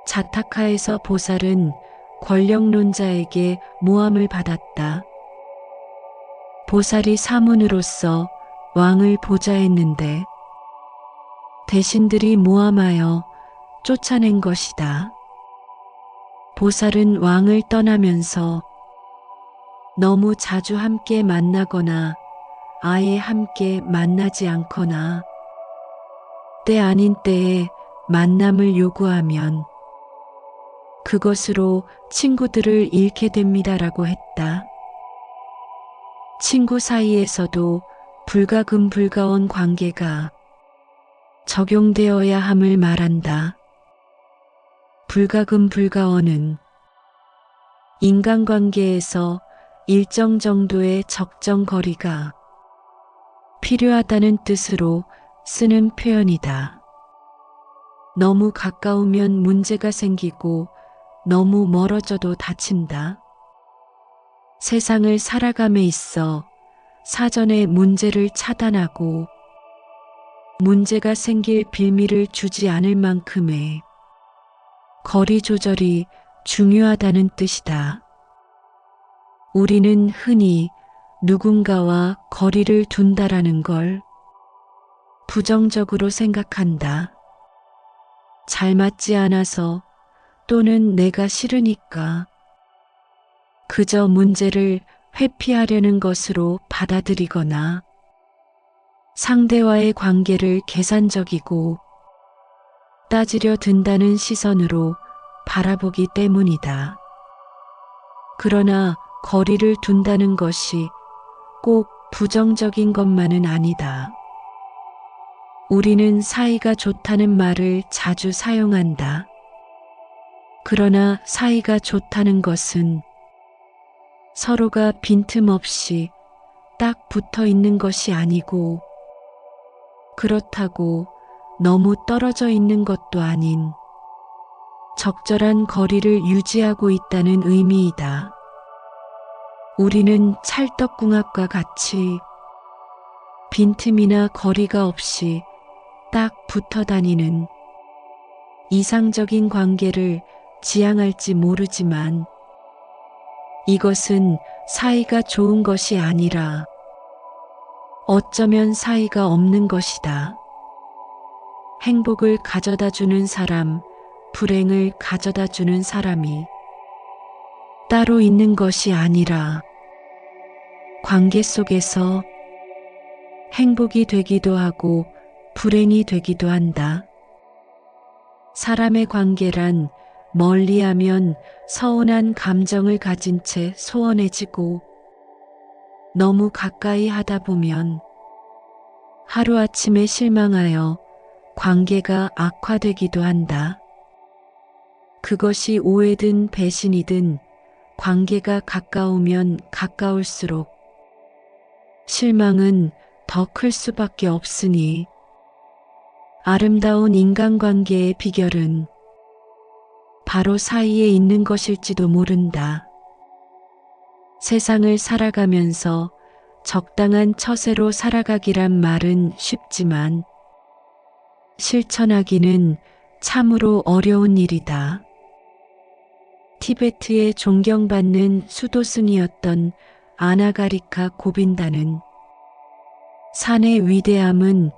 자타카에서 보살은 권력론자에게 모함을 받았다. 보살이 사문으로서 왕을 보좌했는데 대신들이 모함하여 쫓아낸 것이다. 보살은 왕을 떠나면서 너무 자주 함께 만나거나 아예 함께 만나지 않거나 때 아닌 때에 만남을 요구하면 그것으로 친구들을 잃게 됩니다라고 했다. 친구 사이에서도 불가금-불가원 관계가 적용되어야 함을 말한다. 불가금-불가원은 인간관계에서 일정 정도의 적정 거리가 필요하다는 뜻으로 쓰는 표현이다. 너무 가까우면 문제가 생기고 너무 멀어져도 다친다. 세상을 살아감에 있어 사전에 문제를 차단하고 문제가 생길 빌미를 주지 않을 만큼의 거리 조절이 중요하다는 뜻이다. 우리는 흔히 누군가와 거리를 둔다라는 걸 부정적으로 생각한다. 잘 맞지 않아서 또는 내가 싫으니까 그저 문제를 회피하려는 것으로 받아들이거나 상대와의 관계를 계산적이고 따지려 든다는 시선으로 바라보기 때문이다. 그러나 거리를 둔다는 것이 꼭 부정적인 것만은 아니다. 우리는 사이가 좋다는 말을 자주 사용한다. 그러나 사이가 좋다는 것은 서로가 빈틈없이 딱 붙어 있는 것이 아니고 그렇다고 너무 떨어져 있는 것도 아닌 적절한 거리를 유지하고 있다는 의미이다. 우리는 찰떡궁합과 같이 빈틈이나 거리가 없이 딱 붙어 다니는 이상적인 관계를 지향할지 모르지만 이것은 사이가 좋은 것이 아니라 어쩌면 사이가 없는 것이다. 행복을 가져다 주는 사람, 불행을 가져다 주는 사람이 따로 있는 것이 아니라 관계 속에서 행복이 되기도 하고 불행이 되기도 한다. 사람의 관계란 멀리하면 서운한 감정을 가진 채 소원해지고 너무 가까이 하다 보면 하루아침에 실망하여 관계가 악화되기도 한다. 그것이 오해든 배신이든 관계가 가까우면 가까울수록 실망은 더 클 수밖에 없으니 아름다운 인간관계의 비결은 바로 사이에 있는 것일지도 모른다. 세상을 살아가면서 적당한 처세로 살아가기란 말은 쉽지만 실천하기는 참으로 어려운 일이다. 티베트의 존경받는 수도승이었던 아나가리카 고빈다는 산의 위대함은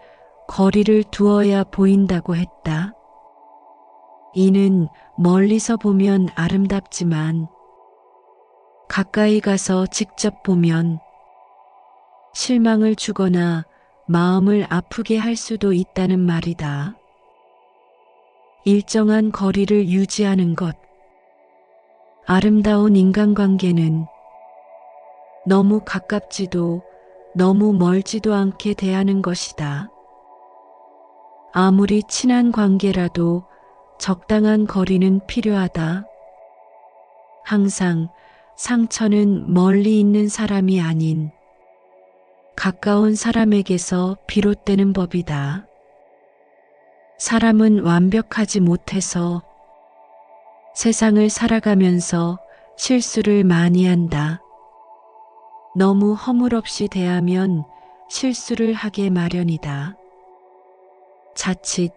거리를 두어야 보인다고 했다. 이는 멀리서 보면 아름답지만 가까이 가서 직접 보면 실망을 주거나 마음을 아프게 할 수도 있다는 말이다. 일정한 거리를 유지하는 것. 아름다운 인간관계는 너무 가깝지도 너무 멀지도 않게 대하는 것이다. 아무리 친한 관계라도 적당한 거리는 필요하다. 항상 상처는 멀리 있는 사람이 아닌 가까운 사람에게서 비롯되는 법이다. 사람은 완벽하지 못해서 세상을 살아가면서 실수를 많이 한다. 너무 허물없이 대하면 실수를 하게 마련이다. 자칫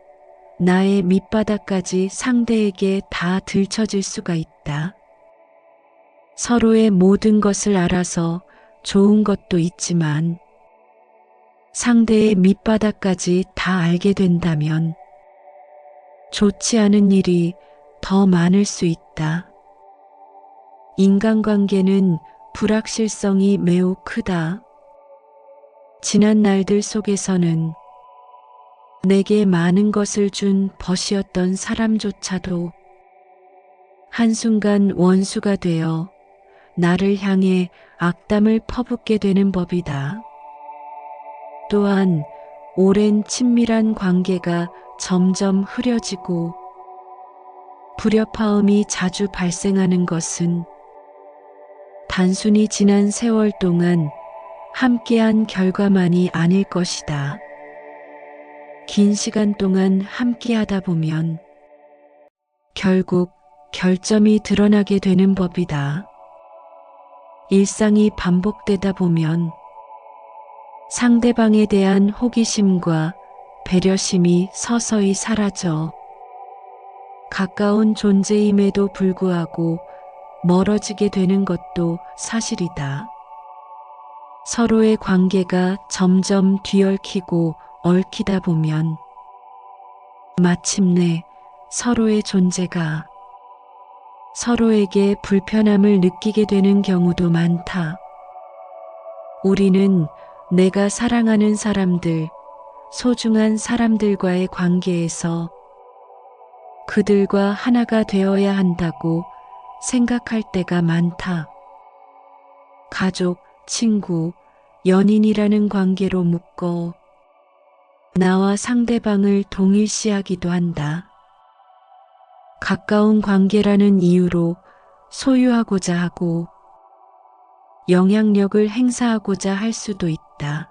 나의 밑바닥까지 상대에게 다 들춰질 수가 있다. 서로의 모든 것을 알아서 좋은 것도 있지만 상대의 밑바닥까지 다 알게 된다면 좋지 않은 일이 더 많을 수 있다. 인간관계는 불확실성이 매우 크다. 지난 날들 속에서는 내게 많은 것을 준 벗이었던 사람조차도 한순간 원수가 되어 나를 향해 악담을 퍼붓게 되는 법이다. 또한 오랜 친밀한 관계가 점점 흐려지고 불협화음이 자주 발생하는 것은 단순히 지난 세월 동안 함께한 결과만이 아닐 것이다. 긴 시간 동안 함께하다 보면 결국 결점이 드러나게 되는 법이다. 일상이 반복되다 보면 상대방에 대한 호기심과 배려심이 서서히 사라져 가까운 존재임에도 불구하고 멀어지게 되는 것도 사실이다. 서로의 관계가 점점 뒤얽히고 얽히다 보면 마침내 서로의 존재가 서로에게 불편함을 느끼게 되는 경우도 많다. 우리는 내가 사랑하는 사람들, 소중한 사람들과의 관계에서 그들과 하나가 되어야 한다고 생각할 때가 많다. 가족, 친구, 연인이라는 관계로 묶어 나와 상대방을 동일시하기도 한다. 가까운 관계라는 이유로 소유하고자 하고 영향력을 행사하고자 할 수도 있다.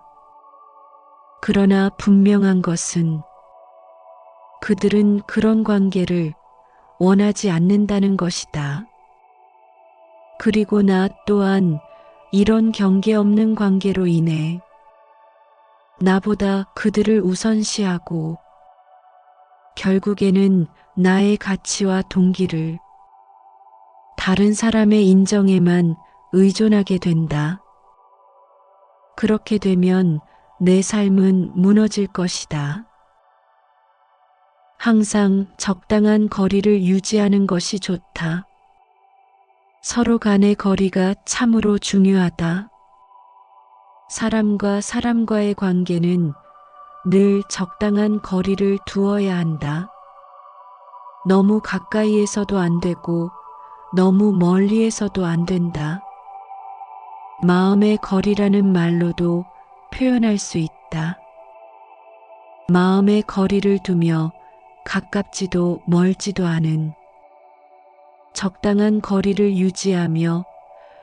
그러나 분명한 것은 그들은 그런 관계를 원하지 않는다는 것이다. 그리고 나 또한 이런 경계 없는 관계로 인해 나보다 그들을 우선시하고 결국에는 나의 가치와 동기를 다른 사람의 인정에만 의존하게 된다. 그렇게 되면 내 삶은 무너질 것이다. 항상 적당한 거리를 유지하는 것이 좋다. 서로 간의 거리가 참으로 중요하다. 사람과 사람과의 관계는 늘 적당한 거리를 두어야 한다. 너무 가까이에서도 안 되고 너무 멀리에서도 안 된다. 마음의 거리라는 말로도 표현할 수 있다. 마음의 거리를 두며 가깝지도 멀지도 않은 적당한 거리를 유지하며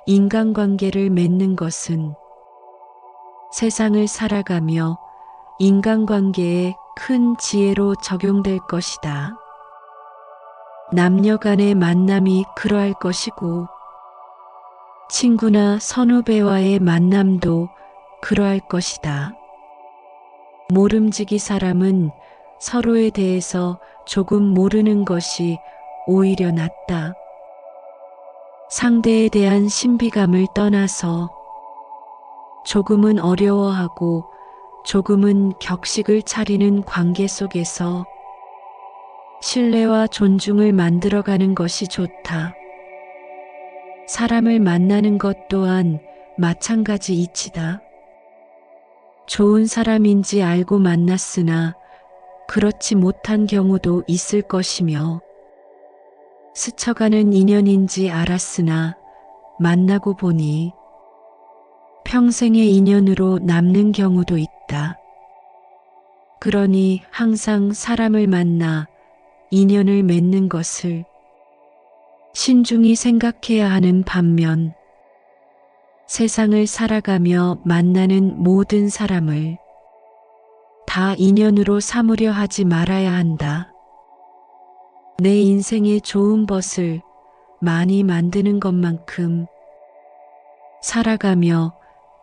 인간관계를 맺는 것은 세상을 살아가며 인간관계에 큰 지혜로 적용될 것이다. 남녀 간의 만남이 그러할 것이고 친구나 선후배와의 만남도 그러할 것이다. 모름지기 사람은 서로에 대해서 조금 모르는 것이 오히려 낫다. 상대에 대한 신비감을 떠나서 조금은 어려워하고 조금은 격식을 차리는 관계 속에서 신뢰와 존중을 만들어가는 것이 좋다. 사람을 만나는 것 또한 마찬가지 이치다. 좋은 사람인지 알고 만났으나 그렇지 못한 경우도 있을 것이며 스쳐가는 인연인지 알았으나 만나고 보니 평생의 인연으로 남는 경우도 있다. 그러니 항상 사람을 만나 인연을 맺는 것을 신중히 생각해야 하는 반면 세상을 살아가며 만나는 모든 사람을 다 인연으로 삼으려 하지 말아야 한다. 내 인생의 좋은 벗을 많이 만드는 것만큼 살아가며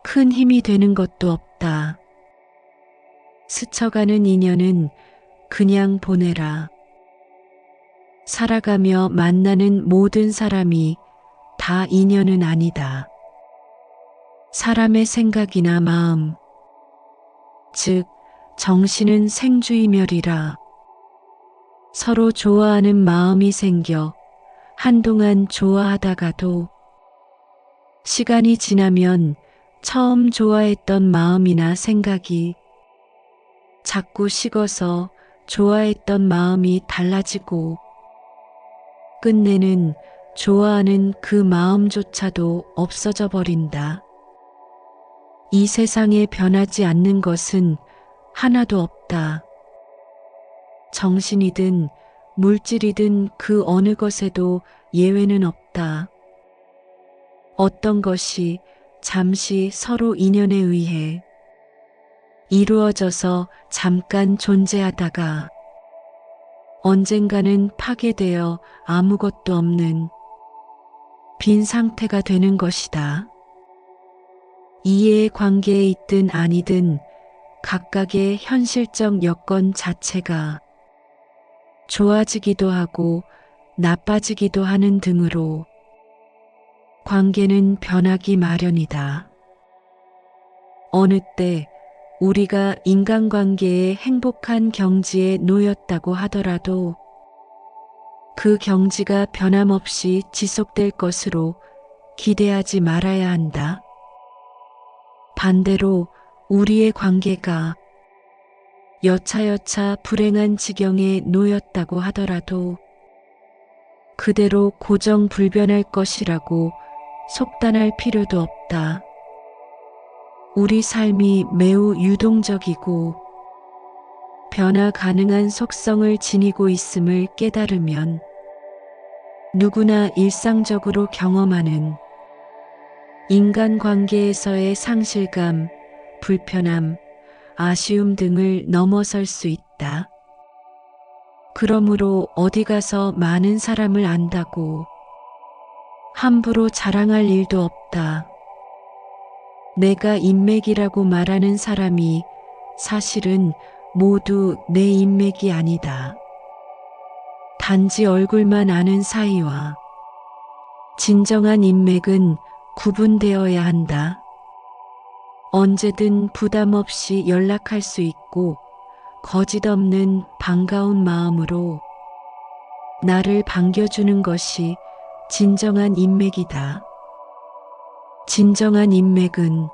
큰 힘이 되는 것도 없다. 스쳐가는 인연은 그냥 보내라. 살아가며 만나는 모든 사람이 다 인연은 아니다. 사람의 생각이나 마음, 즉 정신은 생주이멸이라. 서로 좋아하는 마음이 생겨 한동안 좋아하다가도 시간이 지나면 처음 좋아했던 마음이나 생각이 자꾸 식어서 좋아했던 마음이 달라지고 끝내는 좋아하는 그 마음조차도 없어져 버린다. 이 세상에 변하지 않는 것은 하나도 없다. 정신이든 물질이든 그 어느 것에도 예외는 없다. 어떤 것이 잠시 서로 인연에 의해 이루어져서 잠깐 존재하다가 언젠가는 파괴되어 아무것도 없는 빈 상태가 되는 것이다. 이해의 관계에 있든 아니든 각각의 현실적 여건 자체가 좋아지기도 하고 나빠지기도 하는 등으로 관계는 변하기 마련이다. 어느 때 우리가 인간관계의 행복한 경지에 놓였다고 하더라도 그 경지가 변함없이 지속될 것으로 기대하지 말아야 한다. 반대로 우리의 관계가 여차여차 불행한 지경에 놓였다고 하더라도 그대로 고정불변할 것이라고 속단할 필요도 없다. 우리 삶이 매우 유동적이고 변화 가능한 속성을 지니고 있음을 깨달으면 누구나 일상적으로 경험하는 인간관계에서의 상실감, 불편함, 아쉬움 등을 넘어설 수 있다. 그러므로 어디 가서 많은 사람을 안다고 함부로 자랑할 일도 없다. 내가 인맥이라고 말하는 사람이 사실은 모두 내 인맥이 아니다. 단지 얼굴만 아는 사이와 진정한 인맥은 구분되어야 한다. 언제든 부담 없이 연락할 수 있고 거짓 없는 반가운 마음으로 나를 반겨주는 것이 진정한 인맥이다. 진정한 인맥은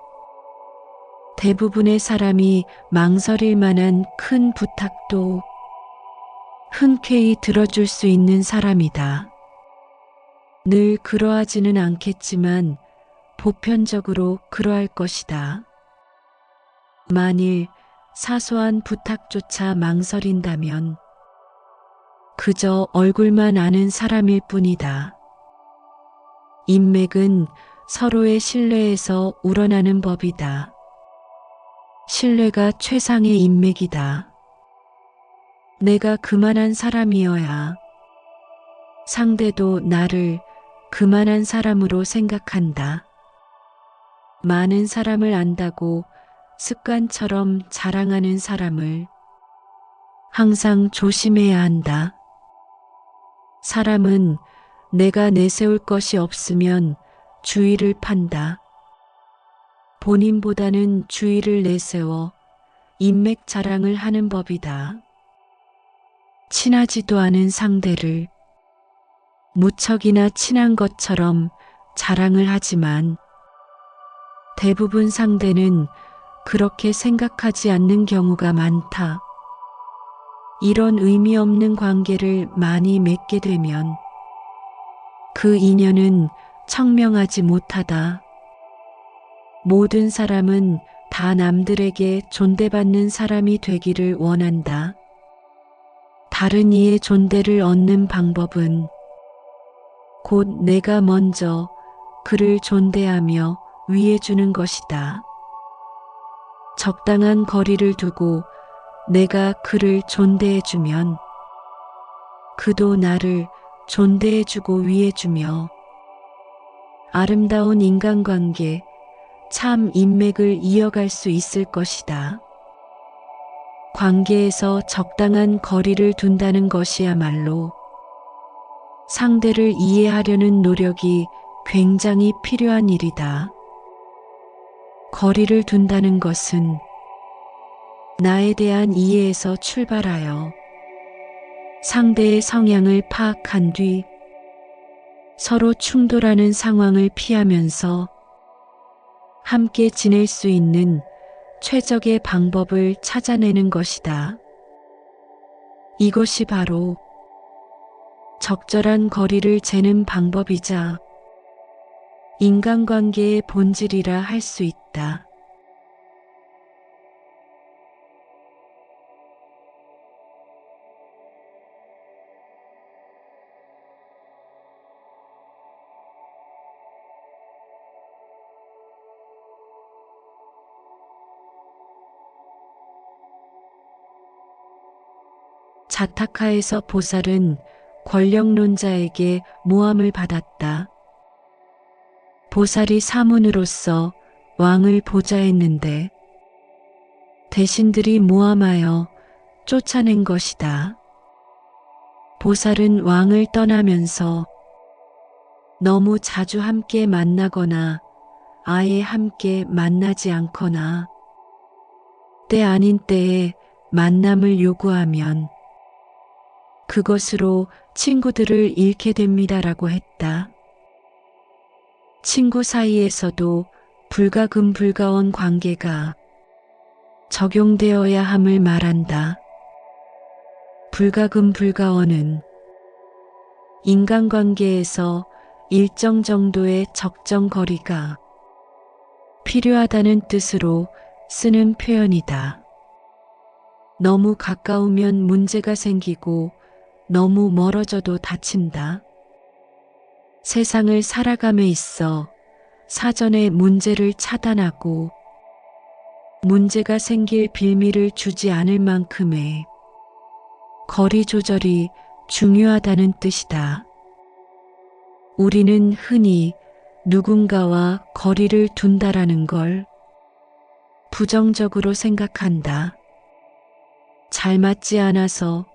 대부분의 사람이 망설일 만한 큰 부탁도 흔쾌히 들어줄 수 있는 사람이다. 늘 그러하지는 않겠지만 보편적으로 그러할 것이다. 만일 사소한 부탁조차 망설인다면 그저 얼굴만 아는 사람일 뿐이다. 인맥은 서로의 신뢰에서 우러나는 법이다. 신뢰가 최상의 인맥이다. 내가 그만한 사람이어야 상대도 나를 그만한 사람으로 생각한다. 많은 사람을 안다고 습관처럼 자랑하는 사람을 항상 조심해야 한다. 사람은 내가 내세울 것이 없으면 주의를 판다. 본인보다는 주의를 내세워 인맥 자랑을 하는 법이다. 친하지도 않은 상대를 무척이나 친한 것처럼 자랑을 하지만 대부분 상대는 그렇게 생각하지 않는 경우가 많다. 이런 의미 없는 관계를 많이 맺게 되면 그 인연은 청명하지 못하다. 모든 사람은 다 남들에게 존대받는 사람이 되기를 원한다. 다른 이의 존대를 얻는 방법은 곧 내가 먼저 그를 존대하며 위해주는 것이다. 적당한 거리를 두고 내가 그를 존대해주면 그도 나를 존대해주고 위해주며 아름다운 인간관계, 참 인맥을 이어갈 수 있을 것이다. 관계에서 적당한 거리를 둔다는 것이야말로 상대를 이해하려는 노력이 굉장히 필요한 일이다. 거리를 둔다는 것은 나에 대한 이해에서 출발하여 상대의 성향을 파악한 뒤 서로 충돌하는 상황을 피하면서 함께 지낼 수 있는 최적의 방법을 찾아내는 것이다. 이것이 바로 적절한 거리를 재는 방법이자 인간관계의 본질이라 할 수 있다. 자타카에서 보살은 권력론자에게 모함을 받았다. 보살이 사문으로서 왕을 보좌했는데 대신들이 모함하여 쫓아낸 것이다. 보살은 왕을 떠나면서 너무 자주 함께 만나거나 아예 함께 만나지 않거나 때 아닌 때에 만남을 요구하면 그것으로 친구들을 잃게 됩니다라고 했다. 친구 사이에서도 불가금-불가원 관계가 적용되어야 함을 말한다. 불가금-불가원은 인간관계에서 일정 정도의 적정 거리가 필요하다는 뜻으로 쓰는 표현이다. 너무 가까우면 문제가 생기고 너무 멀어져도 다친다. 세상을 살아감에 있어 사전에 문제를 차단하고 문제가 생길 빌미를 주지 않을 만큼의 거리 조절이 중요하다는 뜻이다. 우리는 흔히 누군가와 거리를 둔다라는 걸 부정적으로 생각한다. 잘 맞지 않아서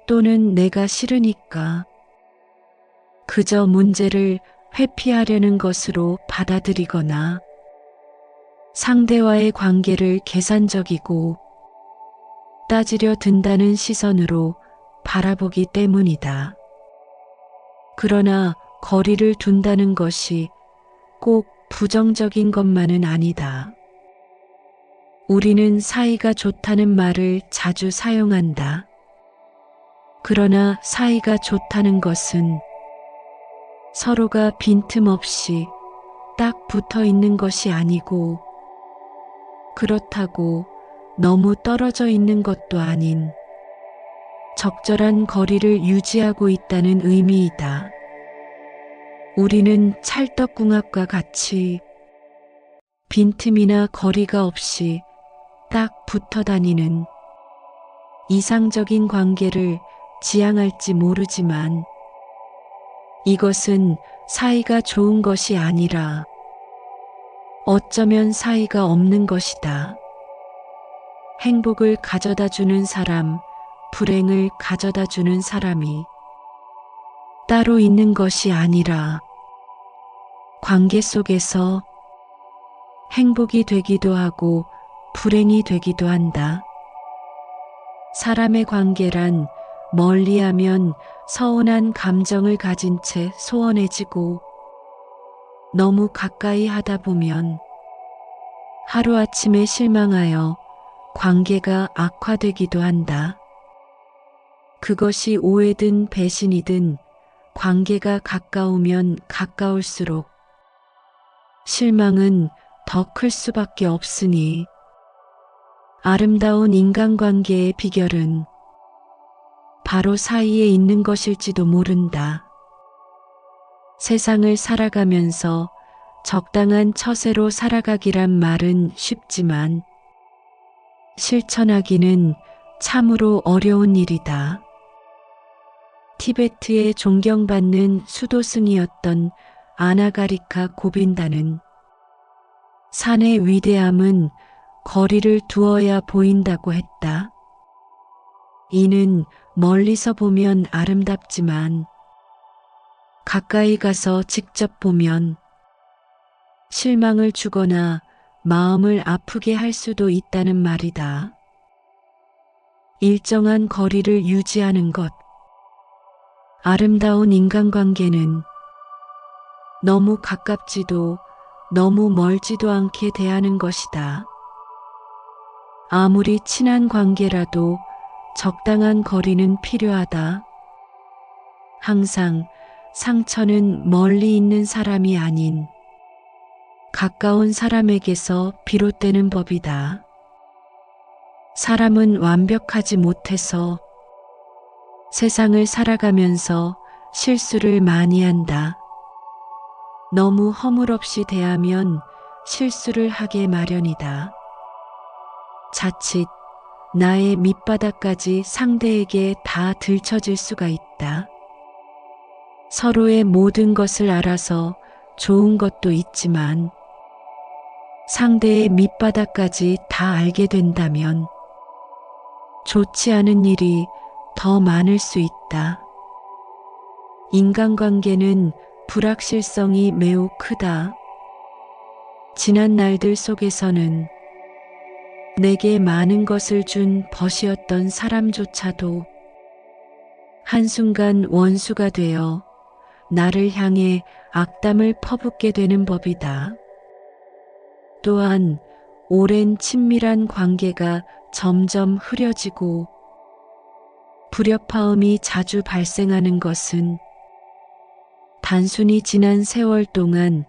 또는 내가 싫으니까 그저 문제를 회피하려는 것으로 받아들이거나 상대와의 관계를 계산적이고 따지려 든다는 시선으로 바라보기 때문이다. 그러나 거리를 둔다는 것이 꼭 부정적인 것만은 아니다. 우리는 사이가 좋다는 말을 자주 사용한다. 그러나 사이가 좋다는 것은 서로가 빈틈없이 딱 붙어 있는 것이 아니고 그렇다고 너무 떨어져 있는 것도 아닌 적절한 거리를 유지하고 있다는 의미이다. 우리는 찰떡궁합과 같이 빈틈이나 거리가 없이 딱 붙어 다니는 이상적인 관계를 지향할지 모르지만 이것은 사이가 좋은 것이 아니라 어쩌면 사이가 없는 것이다. 행복을 가져다 주는 사람, 불행을 가져다 주는 사람이 따로 있는 것이 아니라 관계 속에서 행복이 되기도 하고 불행이 되기도 한다. 사람의 관계란 멀리하면 서운한 감정을 가진 채 소원해지고 너무 가까이 하다 보면 하루아침에 실망하여 관계가 악화되기도 한다. 그것이 오해든 배신이든 관계가 가까우면 가까울수록 실망은 더 클 수밖에 없으니 아름다운 인간관계의 비결은 바로 사이에 있는 것일지도 모른다. 세상을 살아가면서 적당한 처세로 살아가기란 말은 쉽지만 실천하기는 참으로 어려운 일이다. 티베트의 존경받는 수도승이었던 아나가리카 고빈다는 산의 위대함은 거리를 두어야 보인다고 했다. 이는 멀리서 보면 아름답지만 가까이 가서 직접 보면 실망을 주거나 마음을 아프게 할 수도 있다는 말이다. 일정한 거리를 유지하는 것. 아름다운 인간관계는 너무 가깝지도 너무 멀지도 않게 대하는 것이다. 아무리 친한 관계라도 적당한 거리는 필요하다. 항상 상처는 멀리 있는 사람이 아닌 가까운 사람에게서 비롯되는 법이다. 사람은 완벽하지 못해서 세상을 살아가면서 실수를 많이 한다. 너무 허물없이 대하면 실수를 하게 마련이다. 자칫 나의 밑바닥까지 상대에게 다 들춰질 수가 있다. 서로의 모든 것을 알아서 좋은 것도 있지만 상대의 밑바닥까지 다 알게 된다면 좋지 않은 일이 더 많을 수 있다. 인간관계는 불확실성이 매우 크다. 지난 날들 속에서는 내게 많은 것을 준 벗이었던 사람조차도 한순간 원수가 되어 나를 향해 악담을 퍼붓게 되는 법이다. 또한 오랜 친밀한 관계가 점점 흐려지고 불협화음이 자주 발생하는 것은 단순히 지난 세월 동안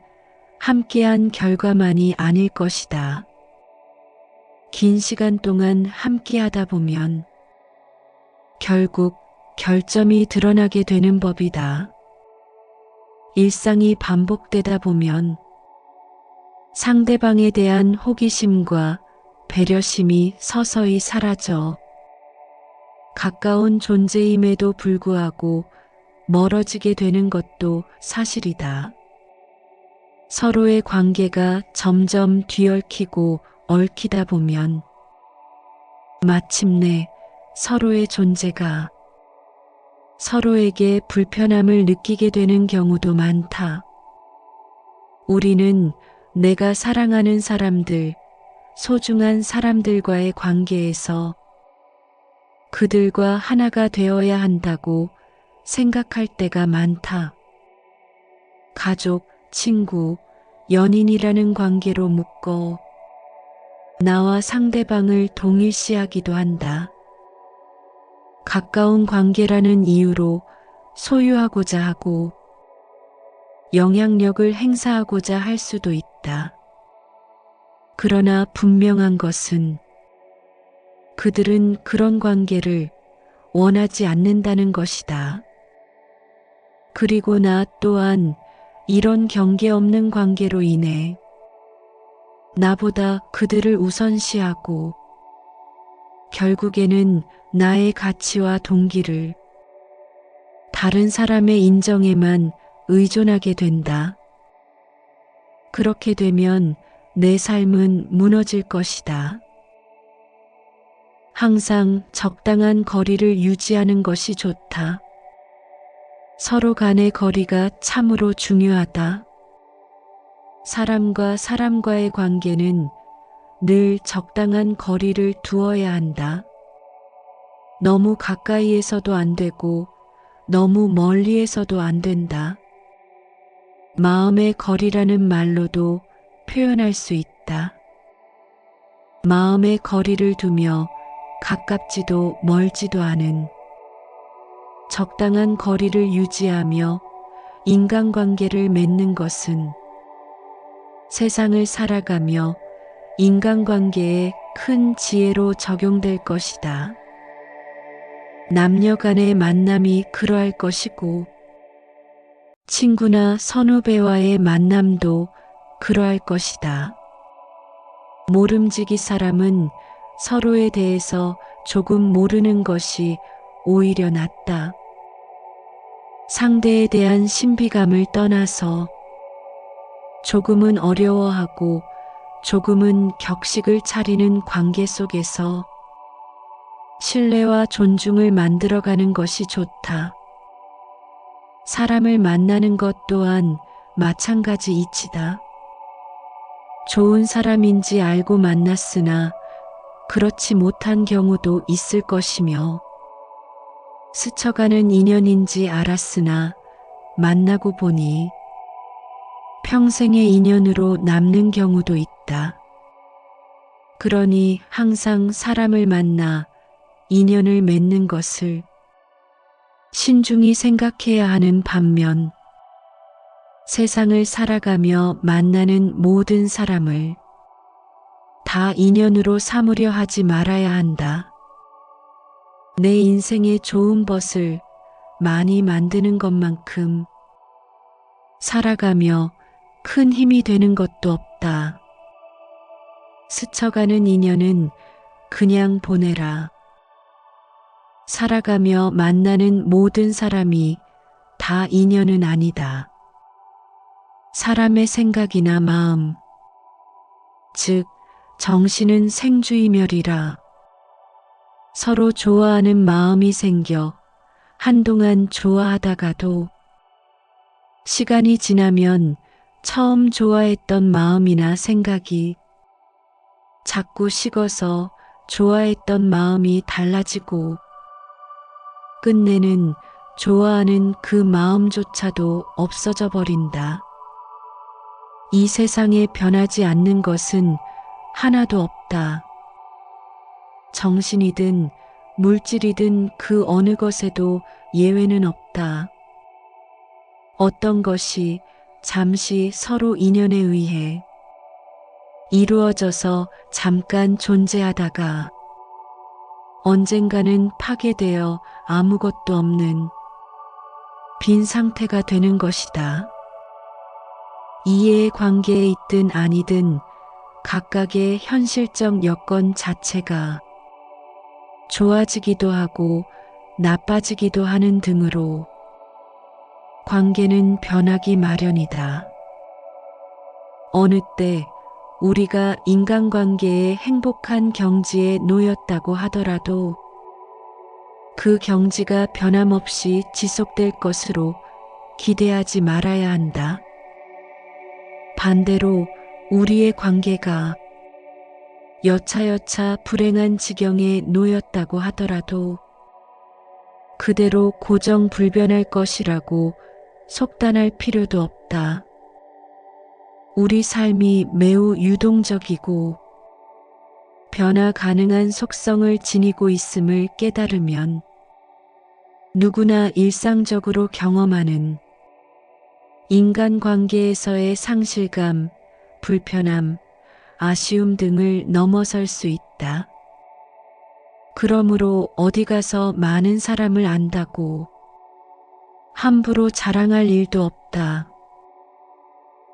함께한 결과만이 아닐 것이다. 긴 시간 동안 함께하다 보면 결국 결점이 드러나게 되는 법이다. 일상이 반복되다 보면 상대방에 대한 호기심과 배려심이 서서히 사라져 가까운 존재임에도 불구하고 멀어지게 되는 것도 사실이다. 서로의 관계가 점점 뒤얽히고 얽히다 보면 마침내 서로의 존재가 서로에게 불편함을 느끼게 되는 경우도 많다. 우리는 내가 사랑하는 사람들, 소중한 사람들과의 관계에서 그들과 하나가 되어야 한다고 생각할 때가 많다. 가족, 친구, 연인이라는 관계로 묶어 나와 상대방을 동일시하기도 한다. 가까운 관계라는 이유로 소유하고자 하고 영향력을 행사하고자 할 수도 있다. 그러나 분명한 것은 그들은 그런 관계를 원하지 않는다는 것이다. 그리고 나 또한 이런 경계 없는 관계로 인해 나보다 그들을 우선시하고 결국에는 나의 가치와 동기를 다른 사람의 인정에만 의존하게 된다. 그렇게 되면 내 삶은 무너질 것이다. 항상 적당한 거리를 유지하는 것이 좋다. 서로 간의 거리가 참으로 중요하다. 사람과 사람과의 관계는 늘 적당한 거리를 두어야 한다. 너무 가까이에서도 안 되고 너무 멀리에서도 안 된다. 마음의 거리라는 말로도 표현할 수 있다. 마음의 거리를 두며 가깝지도 멀지도 않은 적당한 거리를 유지하며 인간관계를 맺는 것은 세상을 살아가며 인간관계의 큰 지혜로 적용될 것이다. 남녀 간의 만남이 그러할 것이고 친구나 선후배와의 만남도 그러할 것이다. 모름지기 사람은 서로에 대해서 조금 모르는 것이 오히려 낫다. 상대에 대한 신비감을 떠나서 조금은 어려워하고 조금은 격식을 차리는 관계 속에서 신뢰와 존중을 만들어가는 것이 좋다. 사람을 만나는 것 또한 마찬가지 이치다. 좋은 사람인지 알고 만났으나 그렇지 못한 경우도 있을 것이며, 스쳐가는 인연인지 알았으나 만나고 보니 평생의 인연으로 남는 경우도 있다. 그러니 항상 사람을 만나 인연을 맺는 것을 신중히 생각해야 하는 반면, 세상을 살아가며 만나는 모든 사람을 다 인연으로 삼으려 하지 말아야 한다. 내 인생에 좋은 벗을 많이 만드는 것만큼 살아가며 큰 힘이 되는 것도 없다. 스쳐가는 인연은 그냥 보내라. 살아가며 만나는 모든 사람이 다 인연은 아니다. 사람의 생각이나 마음, 즉 정신은 생주이멸이라. 서로 좋아하는 마음이 생겨 한동안 좋아하다가도 시간이 지나면 처음 좋아했던 마음이나 생각이 자꾸 식어서 좋아했던 마음이 달라지고 끝내는 좋아하는 그 마음조차도 없어져 버린다. 이 세상에 변하지 않는 것은 하나도 없다. 정신이든 물질이든 그 어느 것에도 예외는 없다. 어떤 것이 잠시 서로 인연에 의해 이루어져서 잠깐 존재하다가 언젠가는 파괴되어 아무것도 없는 빈 상태가 되는 것이다. 이해의 관계에 있든 아니든 각각의 현실적 여건 자체가 좋아지기도 하고 나빠지기도 하는 등으로 관계는 변하기 마련이다. 어느 때 우리가 인간관계의 행복한 경지에 놓였다고 하더라도 그 경지가 변함없이 지속될 것으로 기대하지 말아야 한다. 반대로 우리의 관계가 여차여차 불행한 지경에 놓였다고 하더라도 그대로 고정불변할 것이라고 속단할 필요도 없다. 우리 삶이 매우 유동적이고 변화 가능한 속성을 지니고 있음을 깨달으면 누구나 일상적으로 경험하는 인간관계에서의 상실감, 불편함, 아쉬움 등을 넘어설 수 있다. 그러므로 어디 가서 많은 사람을 안다고 함부로 자랑할 일도 없다.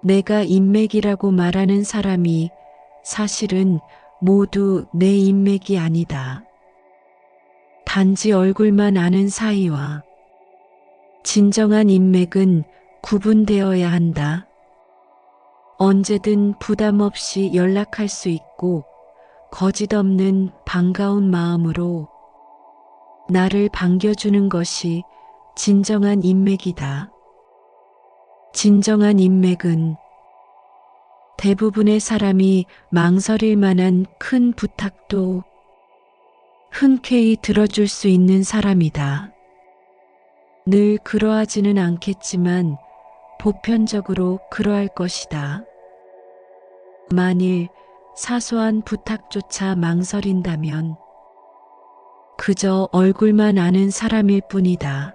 내가 인맥이라고 말하는 사람이 사실은 모두 내 인맥이 아니다. 단지 얼굴만 아는 사이와 진정한 인맥은 구분되어야 한다. 언제든 부담 없이 연락할 수 있고 거짓 없는 반가운 마음으로 나를 반겨주는 것이 진정한 인맥이다. 진정한 인맥은 대부분의 사람이 망설일 만한 큰 부탁도 흔쾌히 들어줄 수 있는 사람이다. 늘 그러하지는 않겠지만 보편적으로 그러할 것이다. 만일 사소한 부탁조차 망설인다면 그저 얼굴만 아는 사람일 뿐이다.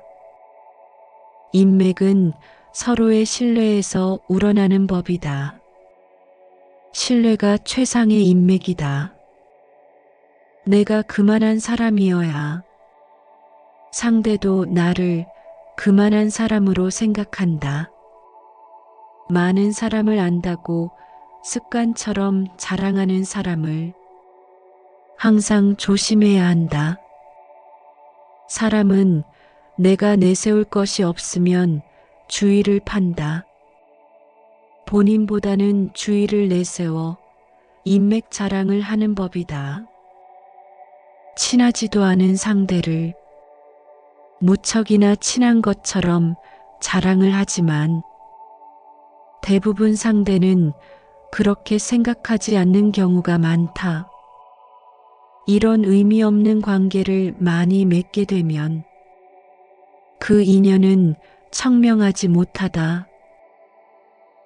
인맥은 서로의 신뢰에서 우러나는 법이다. 신뢰가 최상의 인맥이다. 내가 그만한 사람이어야 상대도 나를 그만한 사람으로 생각한다. 많은 사람을 안다고 습관처럼 자랑하는 사람을 항상 조심해야 한다. 사람은 내가 내세울 것이 없으면 주의를 판다. 본인보다는 주의를 내세워 인맥 자랑을 하는 법이다. 친하지도 않은 상대를 무척이나 친한 것처럼 자랑을 하지만 대부분 상대는 그렇게 생각하지 않는 경우가 많다. 이런 의미 없는 관계를 많이 맺게 되면 그 인연은 청명하지 못하다.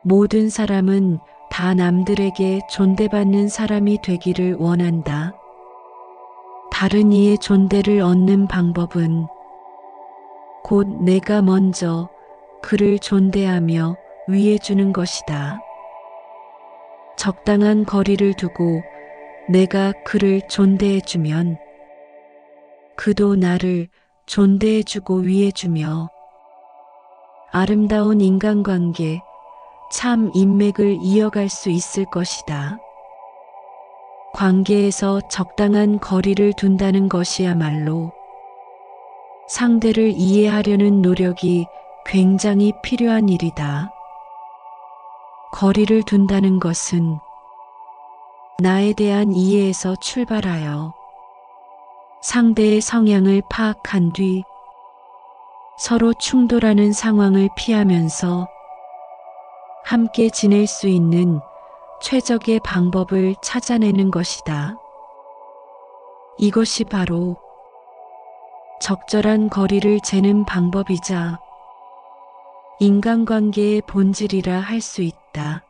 모든 사람은 다 남들에게 존대받는 사람이 되기를 원한다. 다른 이의 존대를 얻는 방법은 곧 내가 먼저 그를 존대하며 위해주는 것이다. 적당한 거리를 두고 내가 그를 존대해주면 그도 나를 존대해주고 위해주며 아름다운 인간관계, 참 인맥을 이어갈 수 있을 것이다. 관계에서 적당한 거리를 둔다는 것이야말로 상대를 이해하려는 노력이 굉장히 필요한 일이다. 거리를 둔다는 것은 나에 대한 이해에서 출발하여 상대의 성향을 파악한 뒤 서로 충돌하는 상황을 피하면서 함께 지낼 수 있는 최적의 방법을 찾아내는 것이다. 이것이 바로 적절한 거리를 재는 방법이자 인간관계의 본질이라 할 수 있다.